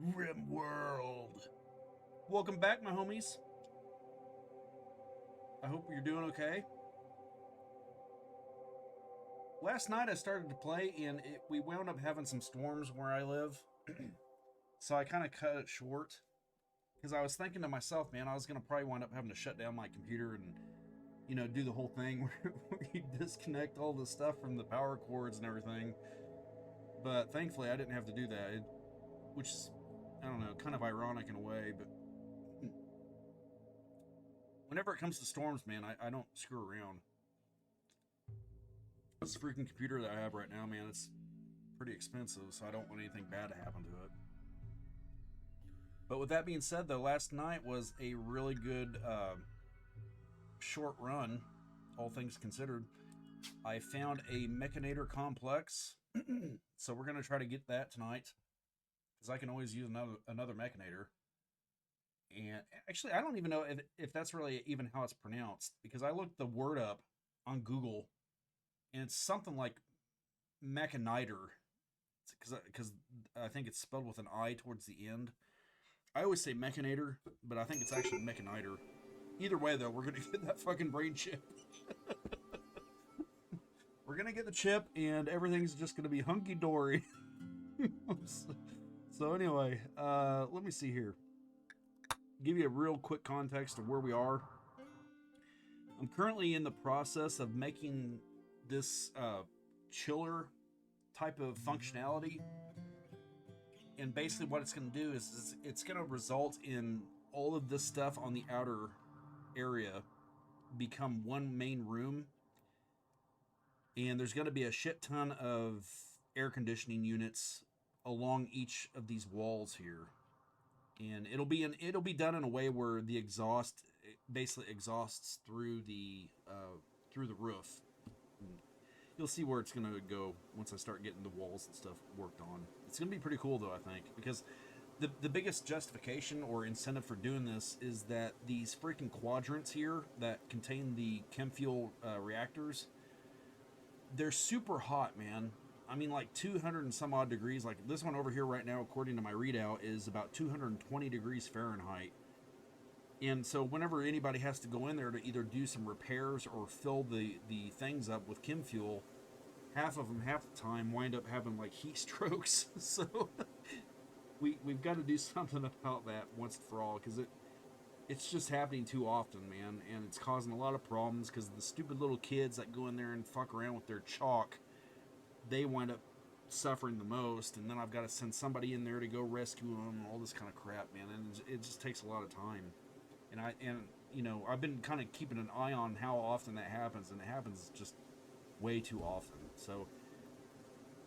Rimworld. Welcome back, my homies. I hope you're doing okay. Last night I started to play, and we wound up having some storms where I live, so I kind of cut it short because I was thinking to myself, man, I was gonna probably wind up having to shut down my computer and do the whole thing where you disconnect all the stuff from the power cords and everything. But thankfully, I didn't have to do that, which is, I don't know, kind of ironic in a way, but whenever it comes to storms, man, I don't screw around. This freaking computer that I have right now, man, it's pretty expensive, so I don't want anything bad to happen to it. But with that being said, though, last night was a really good short run, all things considered. I found a Mechanator complex, so we're going to try to get that tonight, because I can always use another Mechanator. And actually, I don't even know if that's really even how it's pronounced, because I looked the word up on Google, and it's something like Mechaniter, because I think it's spelled with an I towards the end. I always say Mechanator, but I think it's actually Mechaniter. Either way, though, we're gonna get that fucking brain chip. We're gonna get the chip, and everything's just gonna be hunky dory. So anyway, let me see here. Give you a real quick context of where we are. I'm currently in the process of making this chiller type of functionality, and basically what it's going to do is it's going to result in all of this stuff on the outer area become one main room, and there's going to be a shit ton of air conditioning units along each of these walls here, and it'll be done in a way where the exhaust basically exhausts through the roof. You'll see where it's going to go once I start getting the walls and stuff worked on. It's going to be pretty cool, though, I think, because the biggest justification or incentive for doing this is that these freaking quadrants here that contain the chem fuel reactors, they're super hot, man. I mean, like 200 and some odd degrees. Like this one over here right now, according to my readout, is about 220 degrees Fahrenheit. And so whenever anybody has to go in there to either do some repairs or fill the things up with chem fuel, half of them, half the time, wind up having like heat strokes. So we've got to do something about that once and for all, because it's just happening too often, man, and it's causing a lot of problems because the stupid little kids that go in there and fuck around with their chalk, they wind up suffering the most, and then I've got to send somebody in there to go rescue them and all this kind of crap, man, and it just takes a lot of time. And I've been kind of keeping an eye on how often that happens, and it happens just way too often. So,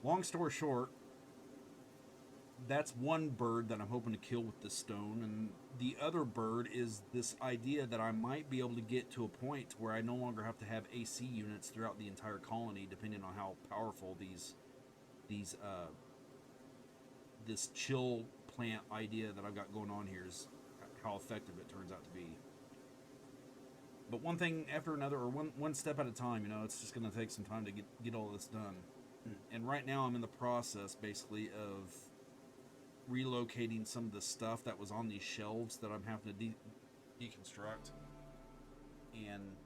long story short, that's one bird that I'm hoping to kill with this stone, and the other bird is this idea that I might be able to get to a point where I no longer have to have AC units throughout the entire colony, depending on how powerful these this chill plant idea that I've got going on here is, how effective it turns out to be. But one thing after another, or one step at a time, it's just going to take some time to get all this done. And right now I'm in the process, basically, of relocating some of the stuff that was on these shelves that I'm having to deconstruct, and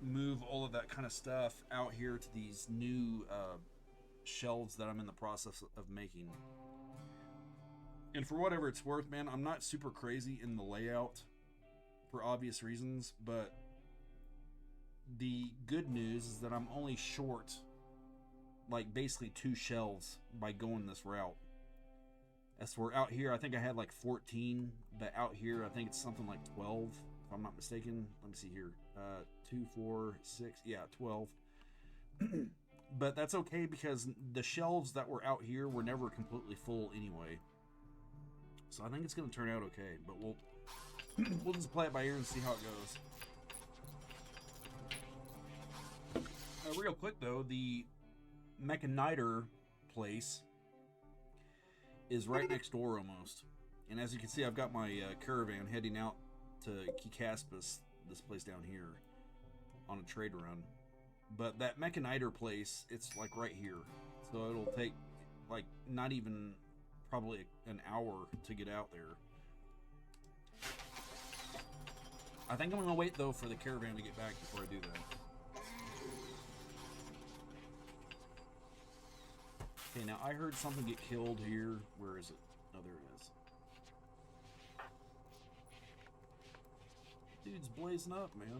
move all of that kind of stuff out here to these new shelves that I'm in the process of making. And for whatever it's worth, man, I'm not super crazy in the layout for obvious reasons, but the good news is that I'm only short, like, basically 2 shelves by going this route. As for out here, I think I had like 14, but out here I think it's something like 12, if I'm not mistaken. Let me see here. 2, 4, 6, yeah, 12. But that's okay, because the shelves that were out here were never completely full anyway. So I think it's going to turn out okay, but we'll just play it by ear and see how it goes. Real quick though, the Mechaniter place is right next door almost, and as you can see, I've got my caravan heading out to Keykaspes, this place down here, on a trade run. But that Mechaniter place, it's like right here, so it'll take like not even probably an hour to get out there. I think I'm gonna wait though for the caravan to get back before I do that. Okay, now I heard something get killed here. Where is it? Oh, there it is. Dude's blazing up, man.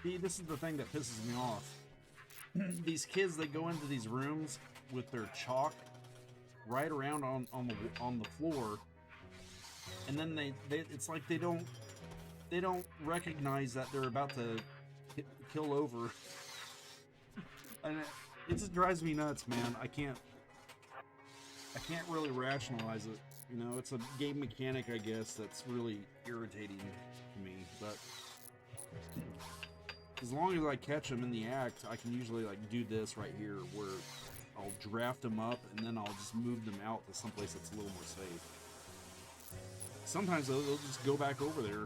See, this is the thing that pisses me off. These kids, they go into these rooms with their chalk right around on the floor, and then they it's like they don't recognize that they're about to kill over, and it just drives me nuts, man. I can't really rationalize it. You know, it's a game mechanic, I guess, that's really irritating to me, but as long as I catch them in the act, I can usually like do this right here where I'll draft them up and then I'll just move them out to someplace that's a little more safe. sometimes they'll just go back over there.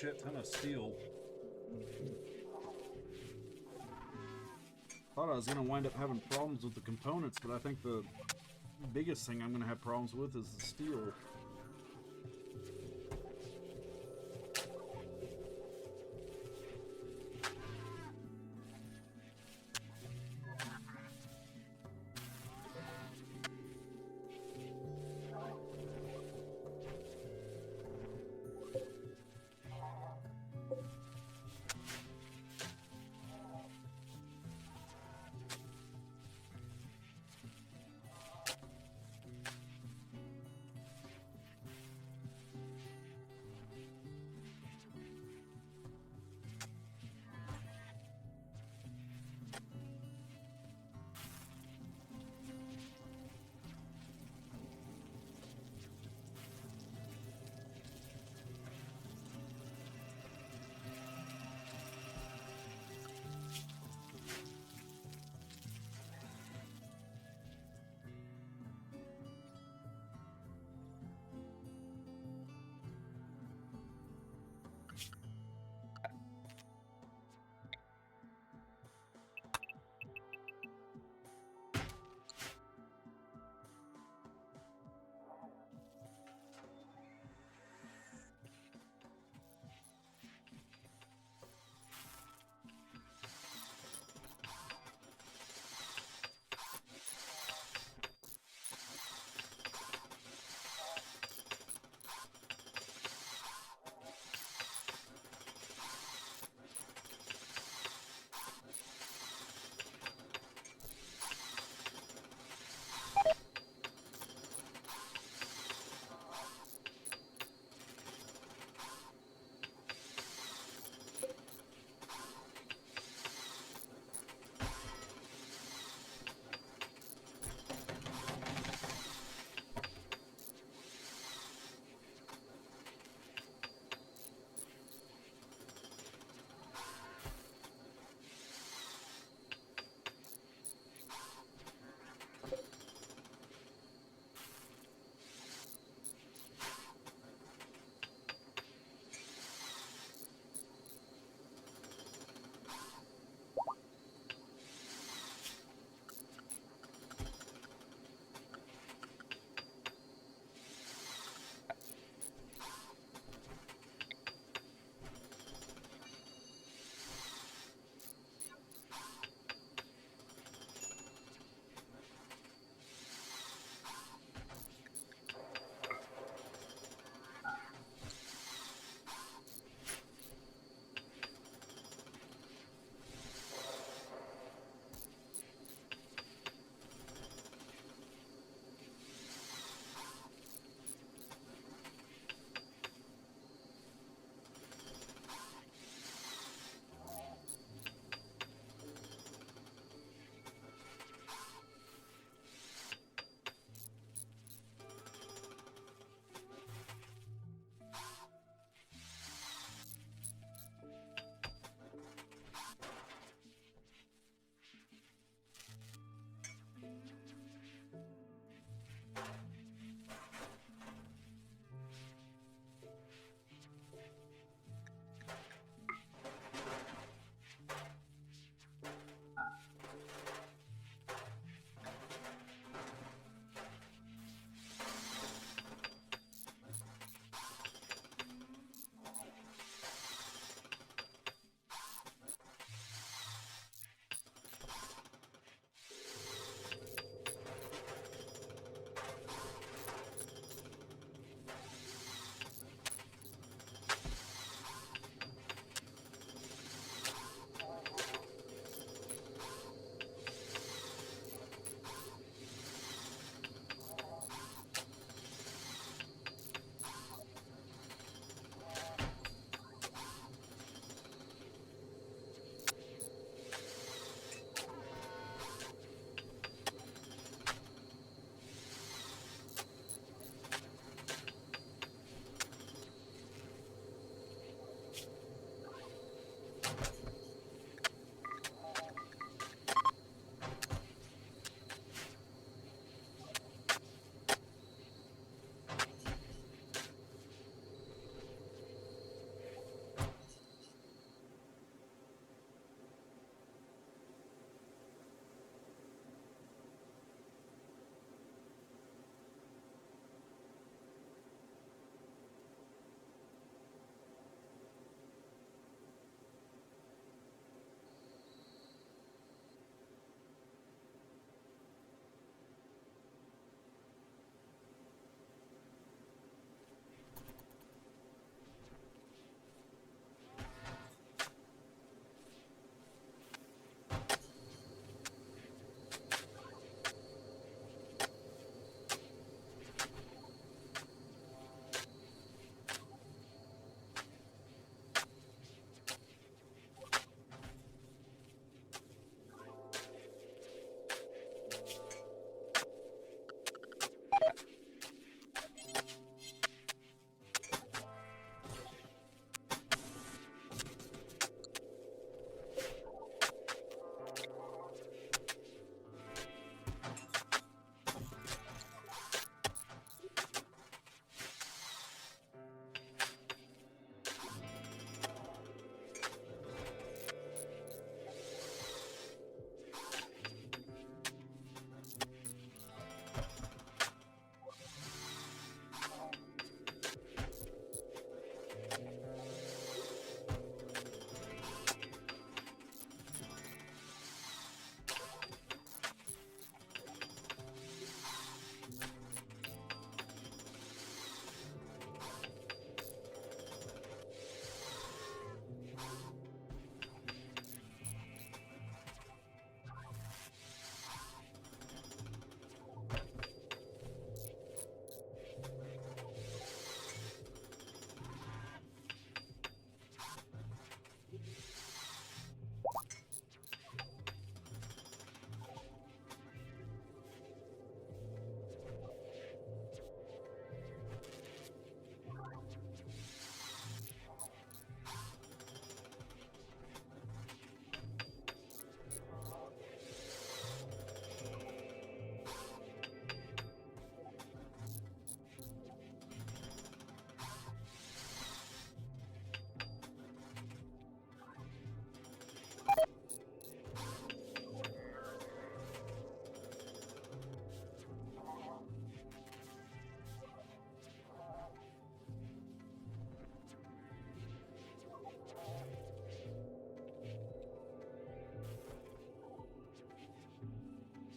shit ton of steel. Thought I was gonna wind up having problems with the components, but I think the biggest thing I'm gonna have problems with is the steel.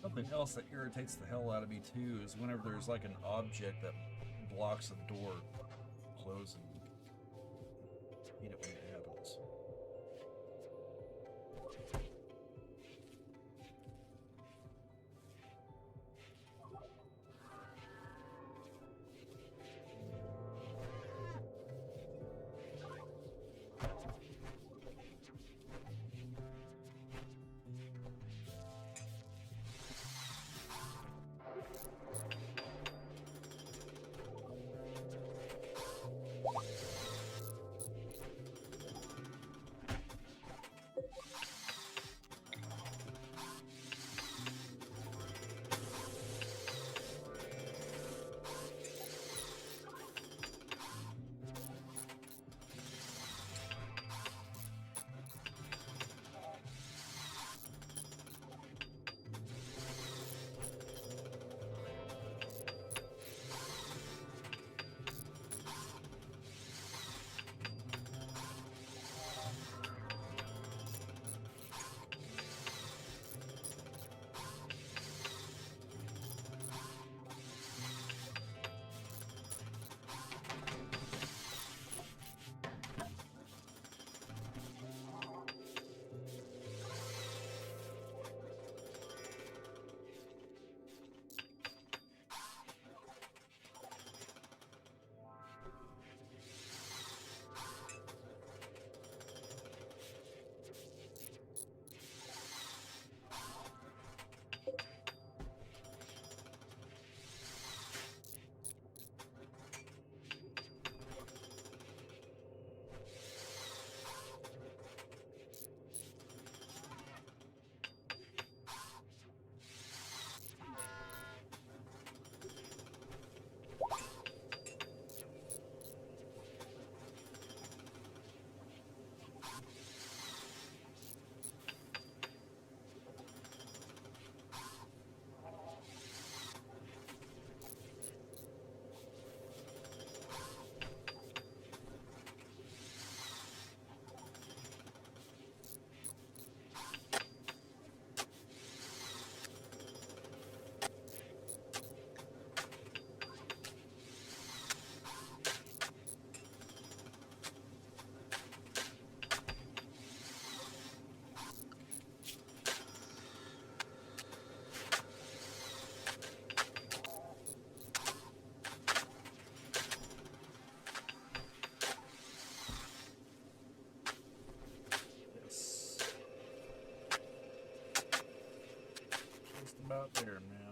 Something else that irritates the hell out of me too is whenever there's like an object that blocks a door closing. I hate it when it happens. About there, man.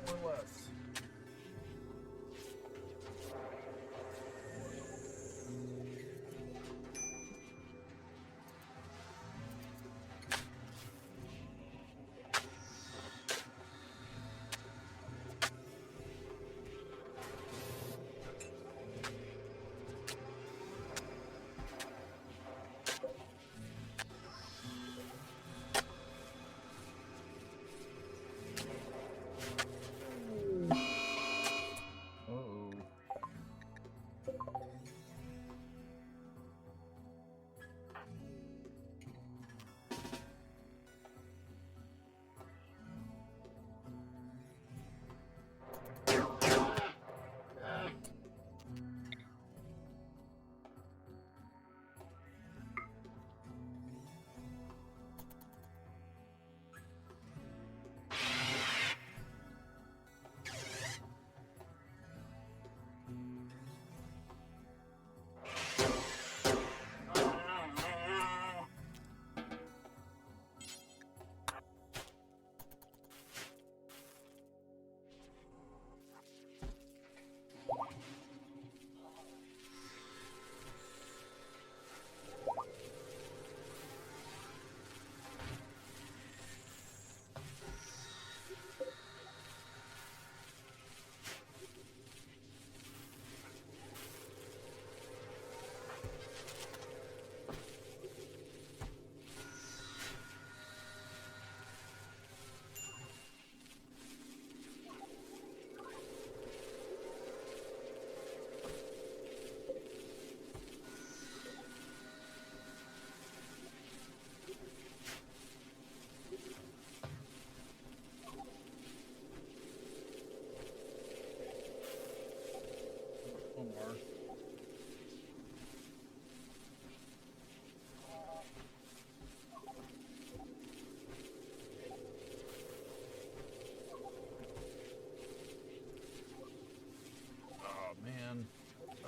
or less.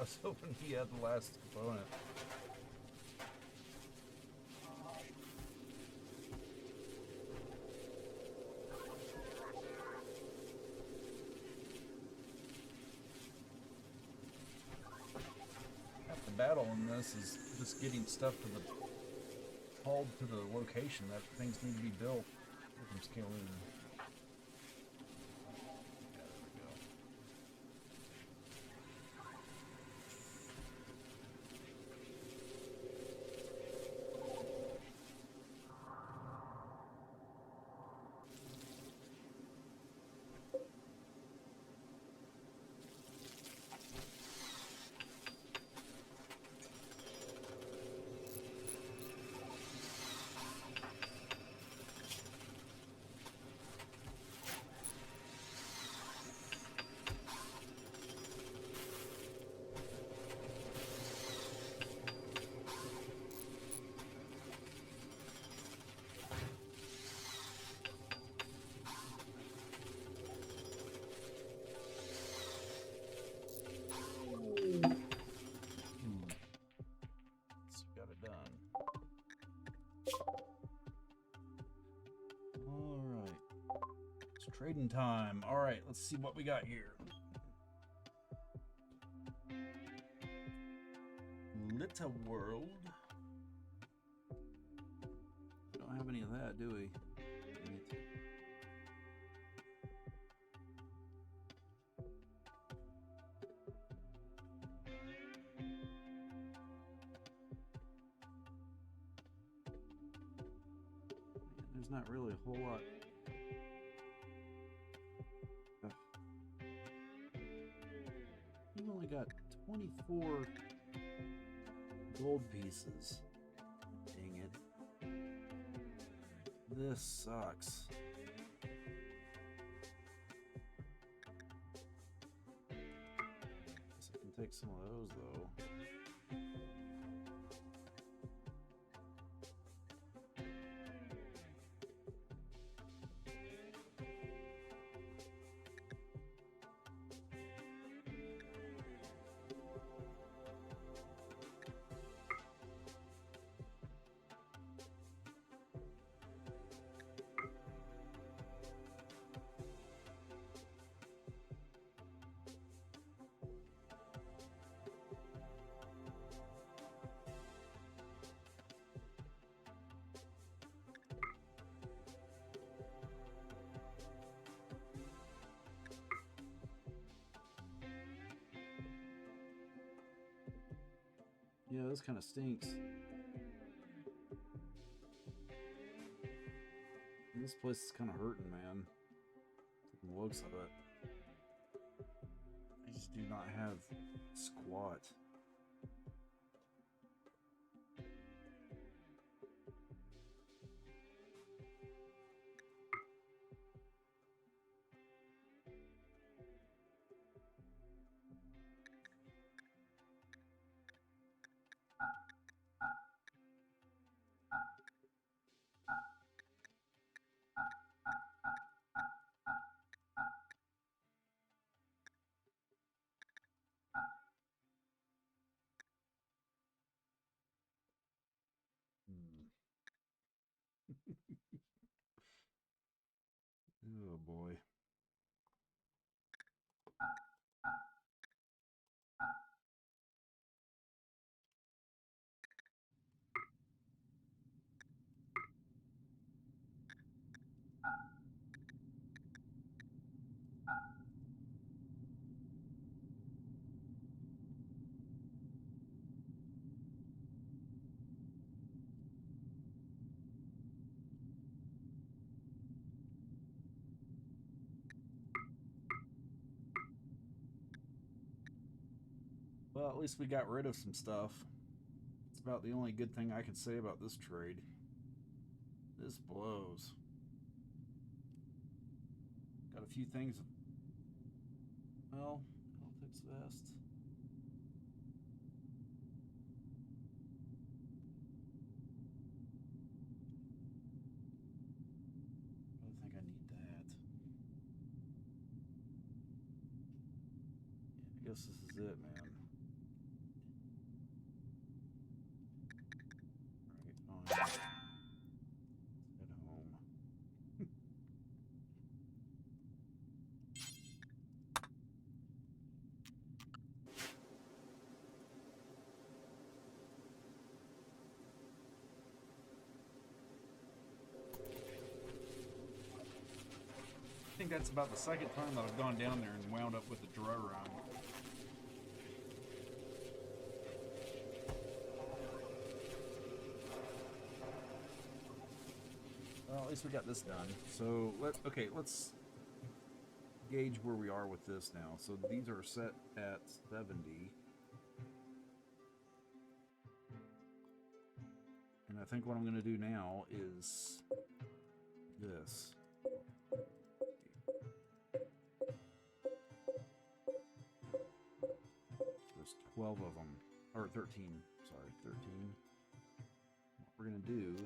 I was hoping he had the last component. Half the battle in this is just getting stuff to the hauled to the location that things need to be built. From scaling. Trading time. All right, let's see what we got here. Little world. Don't have any of that, do we? There's not really a whole lot. You've only got 24 gold pieces. Dang it. This sucks. Guess I can take some of those though. Yeah, this kind of stinks. This place is kind of hurting, man. From the looks of it. I just do not have squat. Oh boy. Well, at least we got rid of some stuff. It's about the only good thing I can say about this trade. This blows. Got a few things. Well, Celtics vest. I think I need that. Yeah, I guess this is it, man. Alright, fine. Let's head home. I think that's about the second time that I've gone down there and wound up with a dry run. Well, at least we got this done. So let's gauge where we are with this now. So these are set at 70. And I think what I'm going to do now is this. There's 12 of them, or 13, sorry, 13. What we're going to do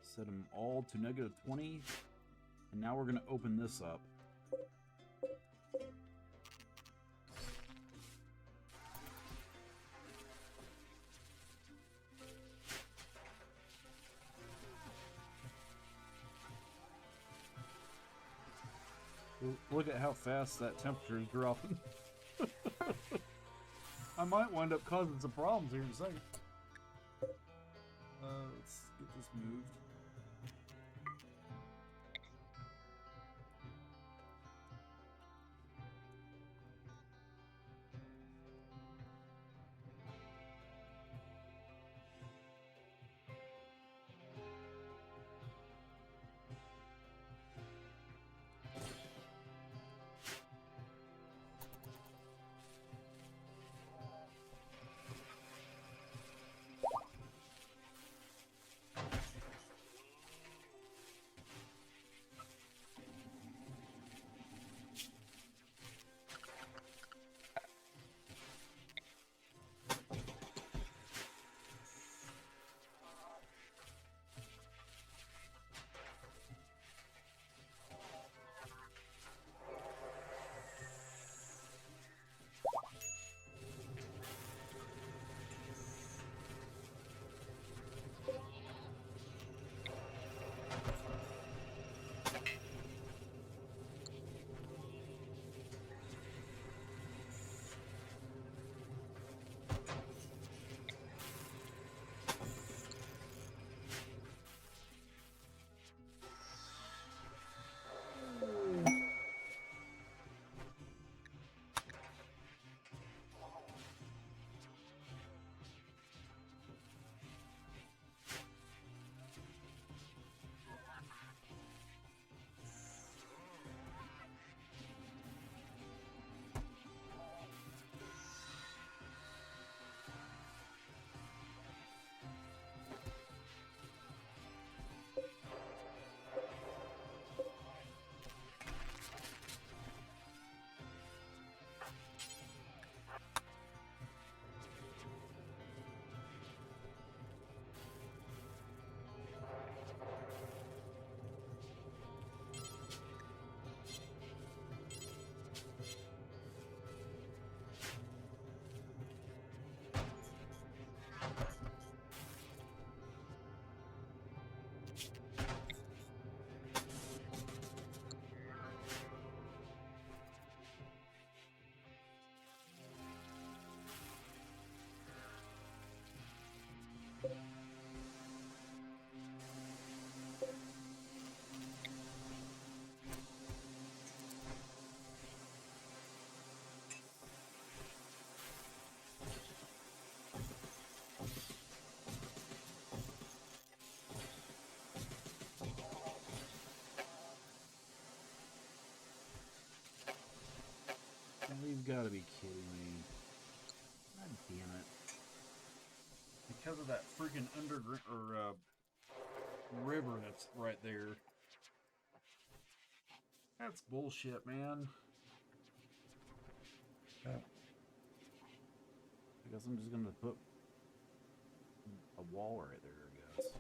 set them all to -20, and now we're going to open this up. Look at how fast that temperature is dropping. I might wind up causing some problems here in a second. Let's get this moved. gotta be kidding me. God damn it. Because of that freaking underground or river that's right there. That's bullshit, man. I guess I'm just gonna put a wall right there, I guess.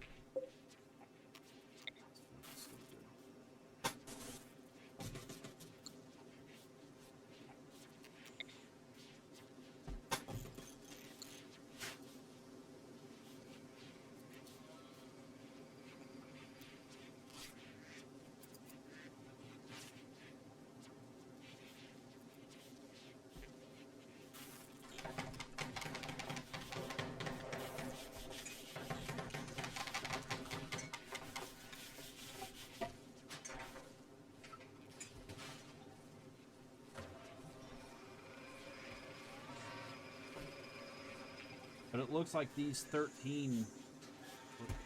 But it looks like these 13...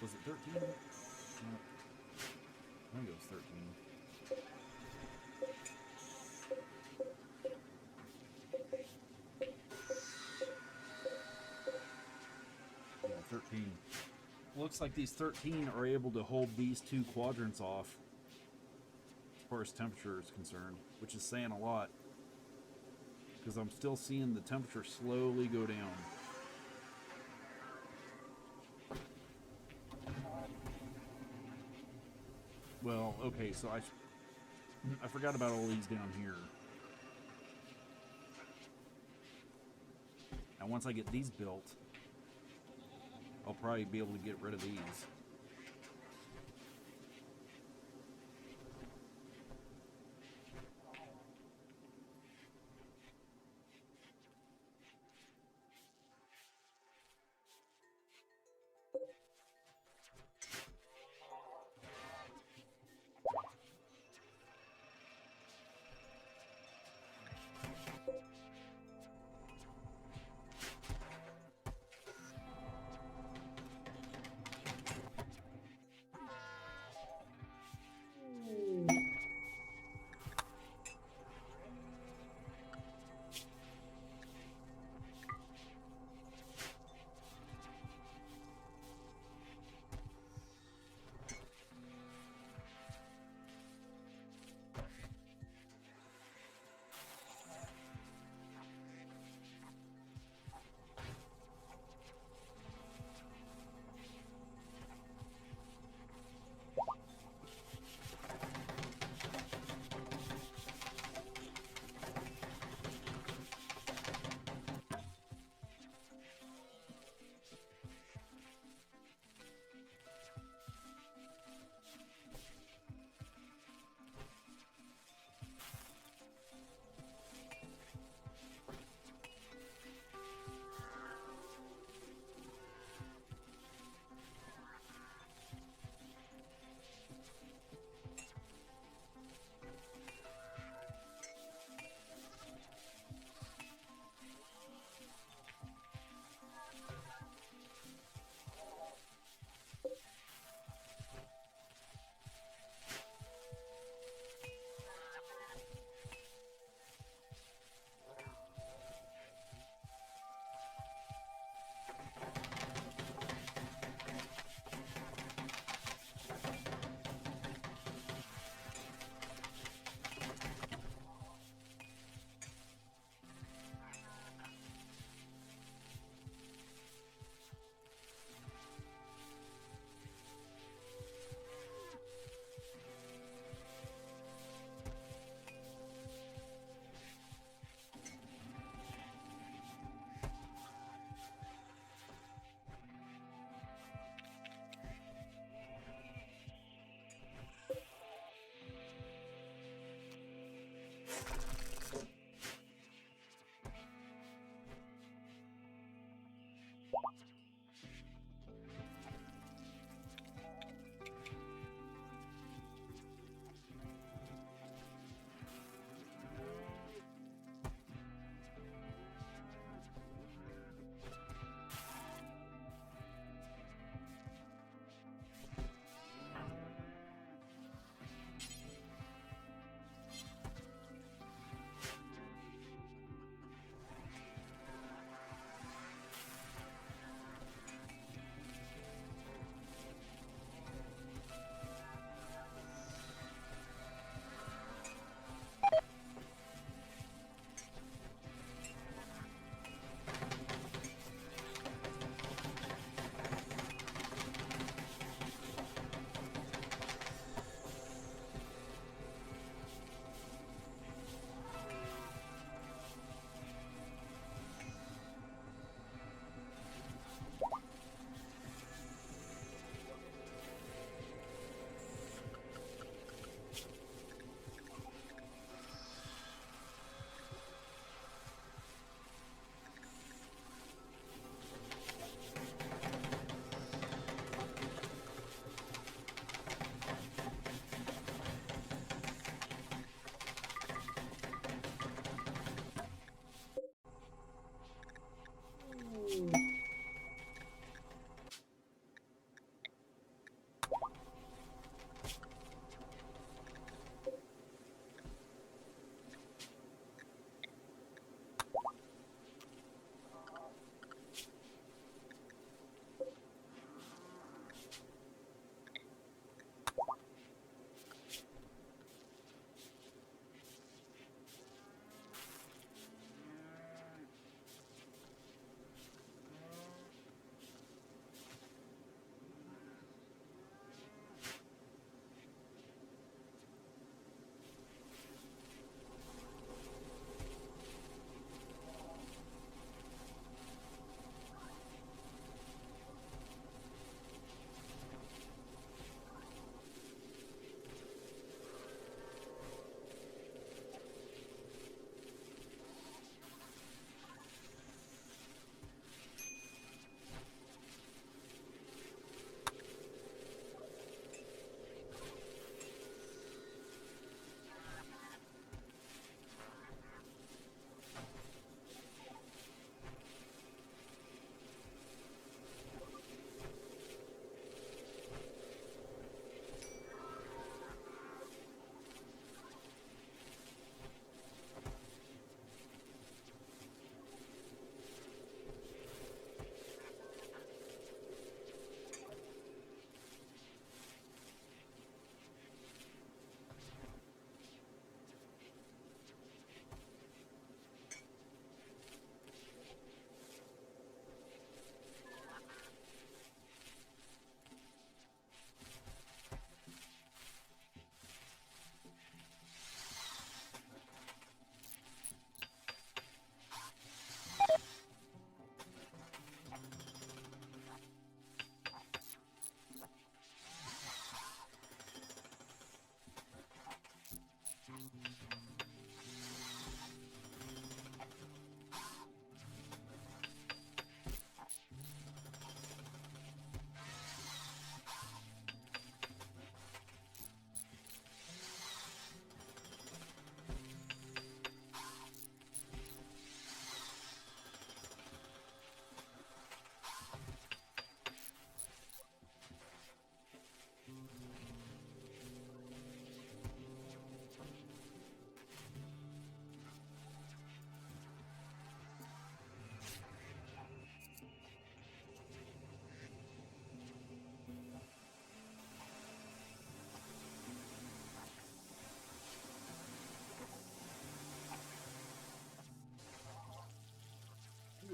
Was it 13? No, I think it was 13. Yeah, 13. Looks like these 13 are able to hold these two quadrants off as far as temperature is concerned, which is saying a lot. Because I'm still seeing the temperature slowly go down. Well, okay, so I forgot about all these down here. And once I get these built, I'll probably be able to get rid of these.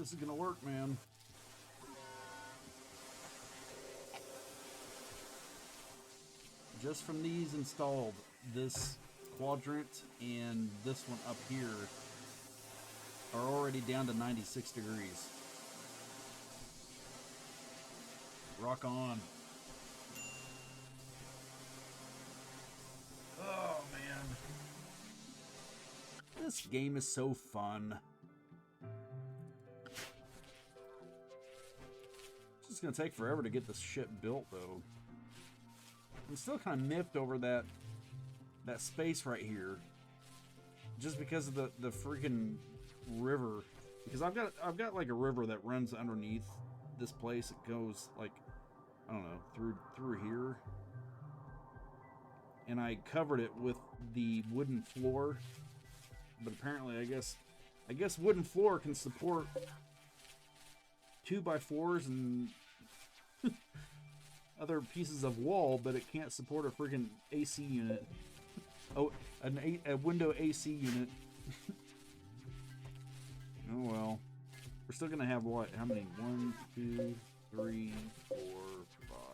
this is gonna work, man. Just from these installed, this quadrant and this one up here are already down to 96 degrees. Rock on. Oh, man. This game is so fun. It's just gonna take forever to get this shit built, though. I'm still kind of miffed over that space right here, just because of the freaking river. Because I've got like a river that runs underneath this place. It goes like, I don't know, through here, and I covered it with the wooden floor. But apparently, I guess wooden floor can support 2x4s and other pieces of wall, but it can't support a freaking AC unit. Oh, a window AC unit. Oh well. We're still gonna have what? How many? 1, 2, 3, 4,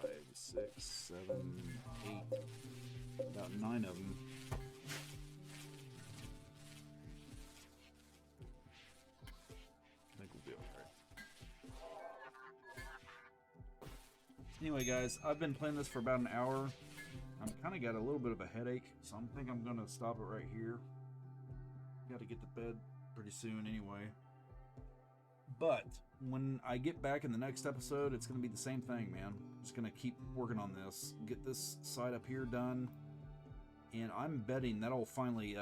5, 6, 7, 8. About 9 of them. I think we'll be alright. Anyway, guys, I've been playing this for about an hour. I'm kind of got a little bit of a headache, so I think I'm going to stop it right here. Got to get to bed pretty soon anyway. But when I get back in the next episode, it's going to be the same thing, man. Just going to keep working on this. Get this side up here done. And I'm betting that'll finally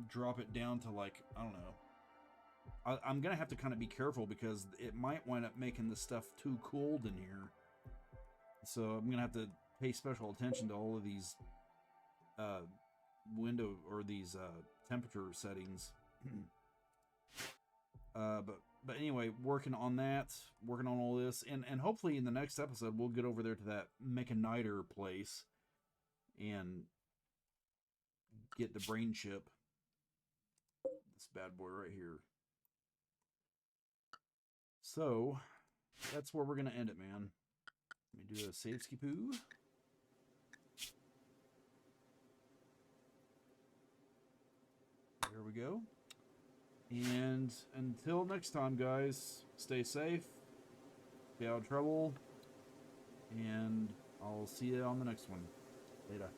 drop it down to, like, I don't know. I'm going to have to kind of be careful because it might wind up making this stuff too cold in here. So I'm going to have to pay special attention to all of these window or these temperature settings. But anyway, working on that, working on all this, and hopefully in the next episode we'll get over there to that Mechaniter place and get the brain chip. This bad boy right here. So that's where we're gonna end it, man. Let me do a save skipoo. There we go. And until next time, guys, stay safe, stay out of trouble, and I'll see you on the next one. Later.